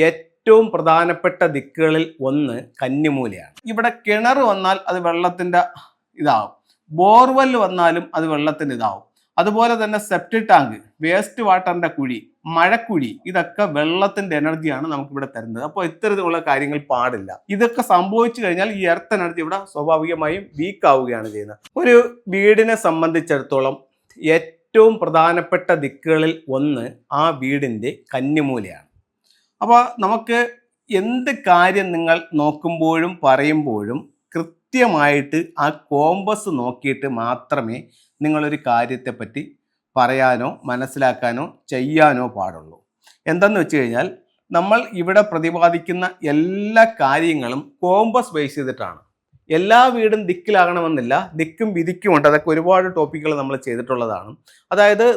ഏറ്റവും പ്രധാനപ്പെട്ട ദിക്കുകളിൽ ഒന്ന് കന്നിമൂലയാണ്. ഇവിടെ കിണർ വന്നാൽ അത് വെള്ളത്തിന്റെ ഇതാവും, ബോർവെൽ വന്നാലും അത് വെള്ളത്തിന്റെ ഇതാവും. അതുപോലെ തന്നെ സെപ്റ്റിക് ടാങ്ക്, വേസ്റ്റ് വാട്ടറിന്റെ കുഴി, മഴക്കുഴി, ഇതൊക്കെ വെള്ളത്തിന്റെ എനർജിയാണ് നമുക്കിവിടെ തരുന്നത്. അപ്പോൾ ഇത്തരത്തിലുള്ള കാര്യങ്ങൾ പാടില്ല. ഇതൊക്കെ സംഭവിച്ചു കഴിഞ്ഞാൽ ഈ എർത്ത് എനർജി ഇവിടെ സ്വാഭാവികമായും വീക്ക് ആവുകയാണ് ചെയ്യുന്നത്. ഒരു വീടിനെ സംബന്ധിച്ചിടത്തോളം ഏറ്റവും പ്രധാനപ്പെട്ട ദിക്കുകളിൽ ഒന്ന് ആ വീടിന്റെ കന്നിമൂലയാണ്. അപ്പോൾ നമുക്ക് എന്ത് കാര്യം നിങ്ങൾ നോക്കുമ്പോഴും പറയുമ്പോഴും കൃത്യമായിട്ട് ആ കോമ്പസ് നോക്കിയിട്ട് മാത്രമേ നിങ്ങളൊരു കാര്യത്തെപ്പറ്റി പറയാനോ മനസ്സിലാക്കാനോ ചെയ്യാനോ പാടുള്ളൂ. എന്തെന്ന് വെച്ച് കഴിഞ്ഞാൽ നമ്മൾ ഇവിടെ പ്രതിപാദിക്കുന്ന എല്ലാ കാര്യങ്ങളും കോമ്പസ് ബേസ് ചെയ്തിട്ടാണ്. എല്ലാ വീടും ദിക്കിലാകണമെന്നില്ല, ദിക്കും വിധിക്കുമുണ്ട്. അതൊക്കെ ഒരുപാട് ടോപ്പിക്കുകൾ നമ്മൾ ചെയ്തിട്ടുള്ളതാണ്. അതായത്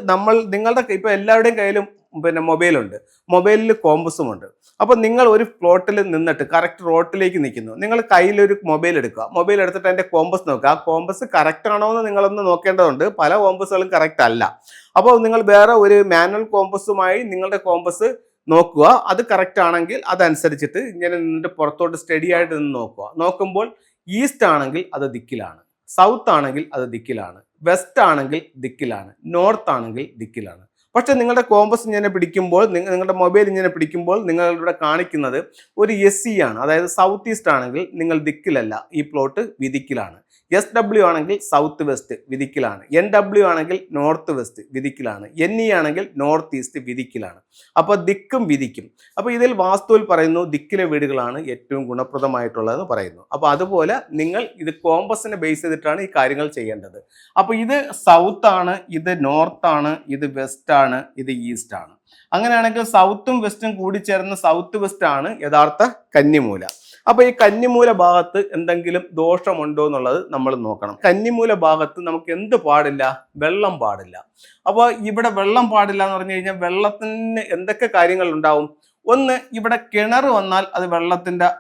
നിങ്ങളുടെ ഇപ്പോൾ എല്ലാവരുടെയും കയ്യിലും മൊബൈലുണ്ട്, മൊബൈലിൽ കോമ്പസും ഉണ്ട്. അപ്പോൾ നിങ്ങൾ ഒരു പ്ലോട്ടിൽ നിന്നിട്ട് കറക്റ്റ് റോട്ടിലേക്ക് നിൽക്കുന്നു, നിങ്ങൾ കയ്യിലൊരു മൊബൈൽ എടുക്കുക, മൊബൈൽ എടുത്തിട്ട് അതിൻ്റെ കോമ്പസ് നോക്കുക. ആ കോമ്പസ് കറക്റ്റ് ആണോ എന്ന് നിങ്ങളൊന്ന് നോക്കേണ്ടതുണ്ട്. പല കോമ്പസുകളും കറക്റ്റ് അല്ല. അപ്പോൾ നിങ്ങൾ വേറെ ഒരു മാനുവൽ കോമ്പസുമായി നിങ്ങളുടെ കോമ്പസ് നോക്കുക. അത് കറക്റ്റ് ആണെങ്കിൽ അതനുസരിച്ചിട്ട് ഇങ്ങനെ നിന്നിട്ട് പുറത്തോട്ട് സ്റ്റഡി ആയിട്ട് നിന്ന് നോക്കുക. നോക്കുമ്പോൾ ഈസ്റ്റ് ആണെങ്കിൽ അത് ദിക്കിലാണ്, സൗത്ത് ആണെങ്കിൽ അത് ദിക്കിലാണ്, വെസ്റ്റ് ആണെങ്കിൽ ദിക്കിലാണ്, നോർത്ത് ആണെങ്കിൽ ദിക്കിലാണ്. പക്ഷെ നിങ്ങളുടെ കോമ്പസ് ഇങ്ങനെ പിടിക്കുമ്പോൾ, നിങ്ങളുടെ മൊബൈൽ ഇങ്ങനെ പിടിക്കുമ്പോൾ നിങ്ങളിവിടെ കാണിക്കുന്നത് ഒരു SE ആണ്. അതായത് സൗത്ത് ഈസ്റ്റ് ആണെങ്കിൽ നിങ്ങൾ ദിക്കിലല്ല, ഈ പ്ലോട്ട് വിദിക്കിലാണ്. SW ആണെങ്കിൽ സൗത്ത് വെസ്റ്റ് വിദിക്കിലാണ്, NW ആണെങ്കിൽ നോർത്ത് വെസ്റ്റ് വിദിക്കിലാണ്, NE ആണെങ്കിൽ നോർത്ത് ഈസ്റ്റ് വിദിക്കിലാണ്. അപ്പോൾ ദിക്കും വിധിക്കും. അപ്പോൾ ഇതിൽ വാസ്തുവിൽ പറയുന്നു ദിക്കിലെ വീടുകളാണ് ഏറ്റവും ഗുണപ്രദമായിട്ടുള്ളതെന്ന് പറയുന്നു. അപ്പോൾ അതുപോലെ നിങ്ങൾ ഇത് കോമ്പസിനെ ബേസ് ചെയ്തിട്ടാണ് ഈ കാര്യങ്ങൾ ചെയ്യേണ്ടത്. അപ്പോൾ ഇത് സൗത്ത് ആണ്, ഇത് നോർത്ത് ആണ്, ഇത് വെസ്റ്റ് ആണ്, ഇത് ഈസ്റ്റ് ആണ്. അങ്ങനെയാണെങ്കിൽ സൗത്തും വെസ്റ്റും കൂടി ചേർന്ന് സൗത്ത് വെസ്റ്റ് ആണ് യഥാർത്ഥ കന്നിമൂല. അപ്പൊ ഈ കന്നിമൂല ഭാഗത്ത് എന്തെങ്കിലും ദോഷമുണ്ടോ എന്നുള്ളത് നമ്മൾ നോക്കണം. കന്നിമൂല ഭാഗത്ത് നമുക്ക് എന്ത് പാടില്ല? വെള്ളം പാടില്ല. അപ്പോൾ ഇവിടെ വെള്ളം പാടില്ല എന്ന് പറഞ്ഞു കഴിഞ്ഞാൽ വെള്ളത്തിന് എന്തൊക്കെ കാര്യങ്ങൾ ഉണ്ടാവും? ഒന്ന്, ഇവിടെ കിണർ വന്നാൽ അത് വെള്ളത്തിന്റെ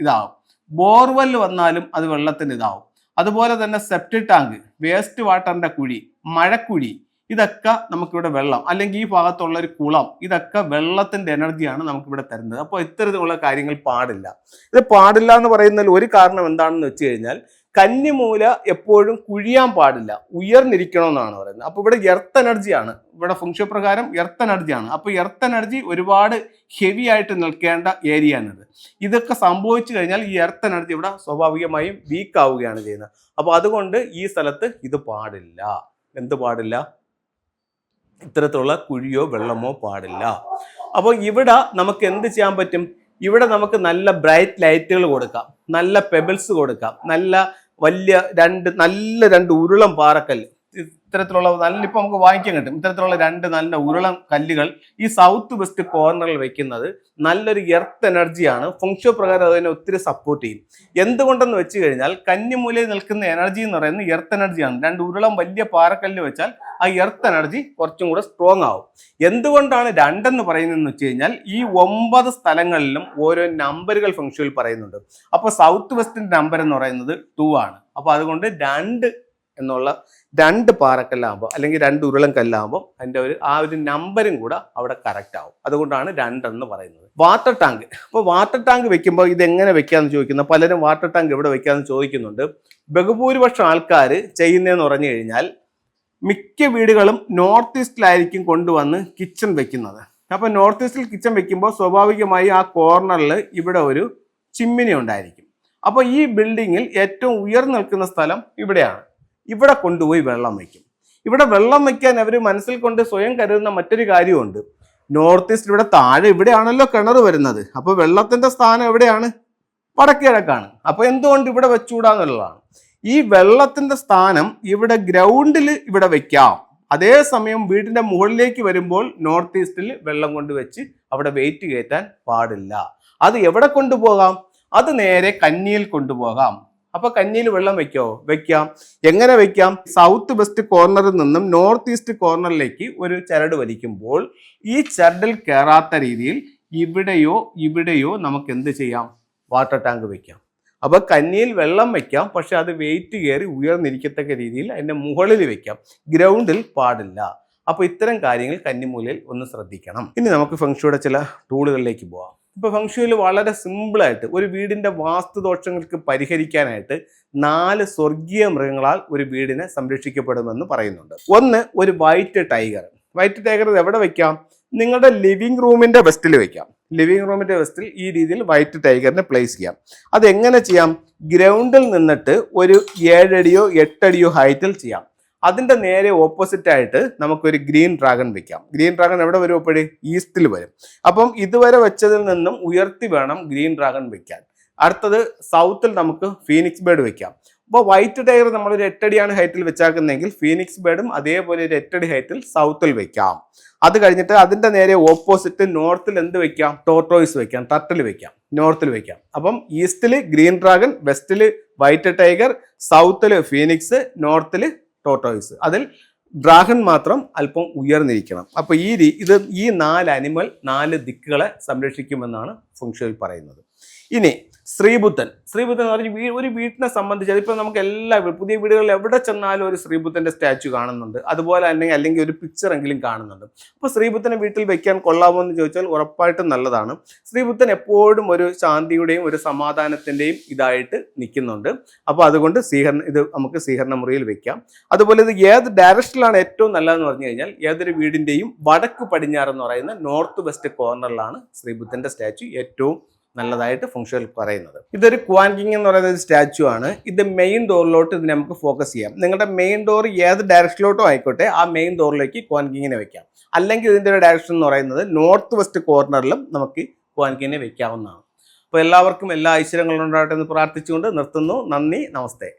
ഇതാവും, ബോർവെൽ വന്നാലും അത് വെള്ളത്തിന്റെ ഇതാവും. അതുപോലെ തന്നെ സെപ്റ്റിക് ടാങ്ക്, വേസ്റ്റ് വാട്ടറിന്റെ കുഴി, മഴക്കുഴി, ഇതൊക്കെ നമുക്കിവിടെ വെള്ളം, അല്ലെങ്കിൽ ഈ ഭാഗത്തുള്ള ഒരു കുളം, ഇതൊക്കെ വെള്ളത്തിന്റെ എനർജിയാണ് നമുക്കിവിടെ തരുന്നത്. അപ്പോൾ ഇത്തരത്തിലുള്ള കാര്യങ്ങൾ പാടില്ല. ഇത് പാടില്ല എന്ന് പറയുന്നതിൽ ഒരു കാരണം എന്താണെന്ന് വെച്ച് കഴിഞ്ഞാൽ കന്നിമൂല എപ്പോഴും കുഴിയാൻ പാടില്ല, ഉയർന്നിരിക്കണമെന്നാണ് പറയുന്നത്. അപ്പോൾ ഇവിടെ എർത്ത് എനർജിയാണ്, ഇവിടെ ഫംഗ്ഷൻ പ്രകാരം എർത്ത് എനർജിയാണ്. അപ്പോൾ എർത്ത് എനർജി ഒരുപാട് ഹെവി ആയിട്ട് നിൽക്കേണ്ട ഏരിയ ആണിത്. ഇതൊക്കെ സംഭവിച്ചു കഴിഞ്ഞാൽ ഈ എർത്ത് എനർജി ഇവിടെ സ്വാഭാവികമായും വീക്ക് ആവുകയാണ് ചെയ്യുന്നത്. അപ്പോൾ അതുകൊണ്ട് ഈ സ്ഥലത്ത് ഇത് പാടില്ല. എന്ത് പാടില്ല? ഇത്തരത്തിലുള്ള കുഴിയോ വെള്ളമോ പാടില്ല. അപ്പോൾ ഇവിടെ നമുക്ക് എന്ത് ചെയ്യാൻ പറ്റും? ഇവിടെ നമുക്ക് നല്ല ബ്രൈറ്റ് ലൈറ്റുകൾ കൊടുക്കാം, നല്ല പെബിൾസ് കൊടുക്കാം, നല്ല രണ്ട് ഉരുളം പാറക്കല്ല്, ഇത്തരത്തിലുള്ള ഇപ്പൊ നമുക്ക് വാങ്ങിക്കാൻ കിട്ടും. ഇത്തരത്തിലുള്ള നല്ല ഉരുളം കല്ലുകൾ ഈ സൗത്ത് വെസ്റ്റ് കോർണറിൽ വെക്കുന്നത് നല്ലൊരു എർത്ത് എനർജിയാണ്. ഫംഗ്ഷൻ പ്രകാരം അതിനെ ഒത്തിരി സപ്പോർട്ട് ചെയ്യും. എന്തുകൊണ്ടെന്ന് വെച്ച് കഴിഞ്ഞാൽ കന്നിമൂലയിൽ നിൽക്കുന്ന എനർജി എന്ന് പറയുന്നത് എർത്ത് എനർജിയാണ്. രണ്ട് ഉരുളം വലിയ പാറക്കല്ല് വെച്ചാൽ ആ എർത്ത് എനർജി കുറച്ചും കൂടെ സ്ട്രോങ് ആവും. എന്തുകൊണ്ടാണ് രണ്ടെന്ന് പറയുന്നതെന്ന് വെച്ച് കഴിഞ്ഞാൽ ഈ 9 സ്ഥലങ്ങളിലും ഓരോ നമ്പറുകൾ ഫംഗ്ഷനിൽ പറയുന്നുണ്ട്. അപ്പോൾ സൗത്ത് വെസ്റ്റിന്റെ നമ്പർ എന്ന് പറയുന്നത് 2 ആണ്. അപ്പോൾ അതുകൊണ്ട് 2 എന്നുള്ള 2 പാറക്കല്ലാകുമ്പോൾ അല്ലെങ്കിൽ 2 ഉരുളം കല്ലാകുമ്പോൾ അതിൻ്റെ ആ ഒരു നമ്പരും കൂടെ അവിടെ കറക്റ്റ് ആവും. അതുകൊണ്ടാണ് 2 എന്ന് പറയുന്നത്. വാട്ടർ ടാങ്ക്, അപ്പോൾ വാട്ടർ ടാങ്ക് വെക്കുമ്പോൾ ഇതെങ്ങനെ വെക്കാമെന്ന് ചോദിക്കുന്ന പലരും വാട്ടർ ടാങ്ക് എവിടെ വെക്കാമെന്ന് ചോദിക്കുന്നുണ്ട്. ബഹുഭൂരിപക്ഷം ആൾക്കാർ ചെയ്യുന്നതെന്ന് പറഞ്ഞു കഴിഞ്ഞാൽ മിക്ക വീടുകളും നോർത്ത് ഈസ്റ്റിലായിരിക്കും കൊണ്ടുവന്ന് കിച്ചൺ വെക്കുന്നത്. അപ്പോൾ നോർത്ത് ഈസ്റ്റിൽ കിച്ചൺ വെക്കുമ്പോൾ സ്വാഭാവികമായി ആ കോർണറിൽ ഇവിടെ ഒരു ചിമ്മിനി ഉണ്ടായിരിക്കും. അപ്പോൾ ഈ ബിൽഡിങ്ങിൽ ഏറ്റവും ഉയർന്നു നിൽക്കുന്ന സ്ഥലം ഇവിടെയാണ്. ഇവിടെ കൊണ്ടുപോയി വെള്ളം വയ്ക്കും. ഇവിടെ വെള്ളം വയ്ക്കാൻ അവർ മനസ്സിൽ കൊണ്ട് സ്വയം കരുതുന്ന മറ്റൊരു കാര്യമുണ്ട്. നോർത്ത് ഈസ്റ്റ് ഇവിടെ താഴെ ഇവിടെയാണല്ലോ കിണർ വരുന്നത്. അപ്പോൾ വെള്ളത്തിന്റെ സ്ഥാനം എവിടെയാണ്? വടക്ക് കിഴക്കാണ്. അപ്പോൾ എന്തുകൊണ്ട് ഇവിടെ വെച്ചുകൂടാന്നുള്ളതാണ്. ഈ വെള്ളത്തിന്റെ സ്ഥാനം ഇവിടെ ഗ്രൗണ്ടിൽ ഇവിടെ വെക്കാം. അതേസമയം വീടിന്റെ മുകളിലേക്ക് വരുമ്പോൾ നോർത്ത് ഈസ്റ്റിൽ വെള്ളം കൊണ്ടുവച്ച് അവിടെ വെയിറ്റ് കയറ്റാൻ പാടില്ല. അത് എവിടെ കൊണ്ടുപോകാം? അത് നേരെ കന്നിയിൽ കൊണ്ടുപോകാം. അപ്പൊ കന്നിയിൽ വെള്ളം വെക്കാം. എങ്ങനെ വെക്കാം? സൗത്ത് വെസ്റ്റ് കോർണറിൽ നിന്നും നോർത്ത് ഈസ്റ്റ് കോർണറിലേക്ക് ഒരു ചരട് വലിക്കുമ്പോൾ ഈ ചരടിൽ കയറാത്ത രീതിയിൽ ഇവിടെയോ നമുക്ക് എന്ത് ചെയ്യാം? വാട്ടർ ടാങ്ക് വെക്കാം. അപ്പൊ കന്നിയിൽ വെള്ളം വെക്കാം, പക്ഷെ അത് വെയിറ്റ് കയറി ഉയർന്നിരിക്കത്തക്ക രീതിയിൽ അതിന്റെ മുകളിൽ വെക്കാം, ഗ്രൗണ്ടിൽ പാടില്ല. അപ്പൊ ഇത്തരം കാര്യങ്ങൾ കന്നിമൂലയിൽ ഒന്ന് ശ്രദ്ധിക്കണം. ഇനി നമുക്ക് ഫെങ്ഷുയുടെ ചില ടൂളുകളിലേക്ക് പോവാം. ഇപ്പോൾ ഫംഗ്ഷനിൽ വളരെ സിമ്പിളായിട്ട് ഒരു വീടിൻ്റെ വാസ്തുദോഷങ്ങൾക്ക് പരിഹരിക്കാനായിട്ട് 4 സ്വർഗീയ മൃഗങ്ങളാൽ ഒരു വീടിനെ സംരക്ഷിക്കപ്പെടുമെന്ന് പറയുന്നുണ്ട്. ഒന്ന്, ഒരു വൈറ്റ് ടൈഗർ. വൈറ്റ് ടൈഗർ എവിടെ വെക്കാം? നിങ്ങളുടെ ലിവിംഗ് റൂമിൻ്റെ വെസ്റ്റിൽ വെക്കാം. ലിവിംഗ് റൂമിൻ്റെ വെസ്റ്റിൽ ഈ രീതിയിൽ വൈറ്റ് ടൈഗറിനെ പ്ലേസ് ചെയ്യാം. അതെങ്ങനെ ചെയ്യാം? ഗ്രൗണ്ടിൽ നിന്നിട്ട് ഒരു 7 അടിയോ 8 അടിയോ ഹൈറ്റിൽ ചെയ്യാം. അതിൻ്റെ നേരെ ഓപ്പോസിറ്റ് ആയിട്ട് നമുക്കൊരു ഗ്രീൻ ഡ്രാഗൺ വെക്കാം. ഗ്രീൻ ഡ്രാഗൺ എവിടെ വരും? അപ്പോഴേ ഈസ്റ്റിൽ വരും. അപ്പം ഇതുവരെ വെച്ചതിൽ നിന്നും ഉയർത്തി വേണം ഗ്രീൻ ഡ്രാഗൺ വെക്കാൻ. അടുത്തത് സൗത്തിൽ നമുക്ക് ഫീനിക്സ് ബേർഡ് വെക്കാം. അപ്പോൾ വൈറ്റ് ടൈഗർ നമ്മളൊരു 8 അടിയാണ് ഹൈറ്റിൽ വെച്ചാക്കുന്നതെങ്കിൽ ഫീനിക്സ് ബേർഡും അതേപോലെ ഒരു 8 അടി ഹൈറ്റിൽ സൗത്തിൽ വെക്കാം. അത് കഴിഞ്ഞിട്ട് അതിൻ്റെ നേരെ ഓപ്പോസിറ്റ് നോർത്തിൽ എന്ത് വെക്കാം? ടോർട്ടോയ്സ് വെക്കാം, ടർട്ടിൽ വെക്കാം, നോർത്തിൽ വെക്കാം. അപ്പം ഈസ്റ്റിൽ ഗ്രീൻ ഡ്രാഗൺ, വെസ്റ്റിൽ വൈറ്റ് ടൈഗർ, സൗത്തിൽ ഫീനിക്സ്, നോർത്തിൽ ടോർട്ടോയ്സ്. അതിൽ ഡ്രാഗൺ മാത്രം അല്പം ഉയർന്നിരിക്കണം. അപ്പോൾ ഈ 4 അനിമൽ 4 ദിക്കുകളെ സംരക്ഷിക്കുമെന്നാണ് ഫെങ്ഷുയിൽ പറയുന്നത്. ഇനി ശ്രീബുദ്ധൻ എന്ന് പറഞ്ഞാൽ ഒരു വീട്ടിനെ സംബന്ധിച്ച് അതിപ്പോൾ നമുക്ക് എല്ലാ പുതിയ വീടുകളിൽ എവിടെ ചെന്നാലും ഒരു ശ്രീബുദ്ധൻ്റെ സ്റ്റാച്ചു കാണുന്നുണ്ട്. അതുപോലെ തന്നെ അല്ലെങ്കിൽ ഒരു പിക്ചർ എങ്കിലും കാണുന്നുണ്ട്. അപ്പോൾ ശ്രീബുദ്ധനെ വീട്ടിൽ വെക്കാൻ കൊള്ളാമോ എന്ന് ചോദിച്ചാൽ ഉറപ്പായിട്ടും നല്ലതാണ്. ശ്രീബുദ്ധൻ എപ്പോഴും ഒരു ശാന്തിയുടെയും ഒരു സമാധാനത്തിൻ്റെയും ഇതായിട്ട് നിൽക്കുന്നുണ്ട്. അപ്പോൾ അതുകൊണ്ട് ഇത് നമുക്ക് സ്വീകരണ മുറിയിൽ വെക്കാം. അതുപോലെ ഇത് ഏത് ഡയറക്ഷനിലാണ് ഏറ്റവും നല്ലതെന്ന് പറഞ്ഞു കഴിഞ്ഞാൽ ഏതൊരു വീടിൻ്റെയും വടക്ക് പടിഞ്ഞാറ് എന്ന് പറയുന്ന നോർത്ത് വെസ്റ്റ് കോർണറിലാണ് ശ്രീബുദ്ധൻ്റെ സ്റ്റാച്ചു ഏറ്റവും നല്ലതായിട്ട് ഫെങ്ഷുയിൽ പറയുന്നത്. ഇതൊരു ക്വാൻ കിങ് എന്ന് പറയുന്ന ഒരു സ്റ്റാച്ചു ആണ്. ഇത് മെയിൻ ഡോറിലോട്ട് ഇതിനെ നമുക്ക് ഫോക്കസ് ചെയ്യാം. നിങ്ങളുടെ മെയിൻ ഡോർ ഏത് ഡയറക്ഷനിലോട്ടോ ആയിക്കോട്ടെ ആ മെയിൻ ഡോറിലേക്ക് ക്വാൻ കിങ്ങിനെ വെക്കാം. അല്ലെങ്കിൽ ഇതിൻ്റെ ഒരു ഡയറക്ഷൻ എന്ന് പറയുന്നത് നോർത്ത് വെസ്റ്റ് കോർണറിലും നമുക്ക് ക്വാൻ കിങ്ങിനെ വെക്കാവുന്നതാണ്. അപ്പോൾ എല്ലാവർക്കും എല്ലാ ഐശ്വര്യങ്ങളും ഉണ്ടാകട്ടെ എന്ന് പ്രാർത്ഥിച്ചുകൊണ്ട് നിർത്തുന്നു. നന്ദി, നമസ്തേ.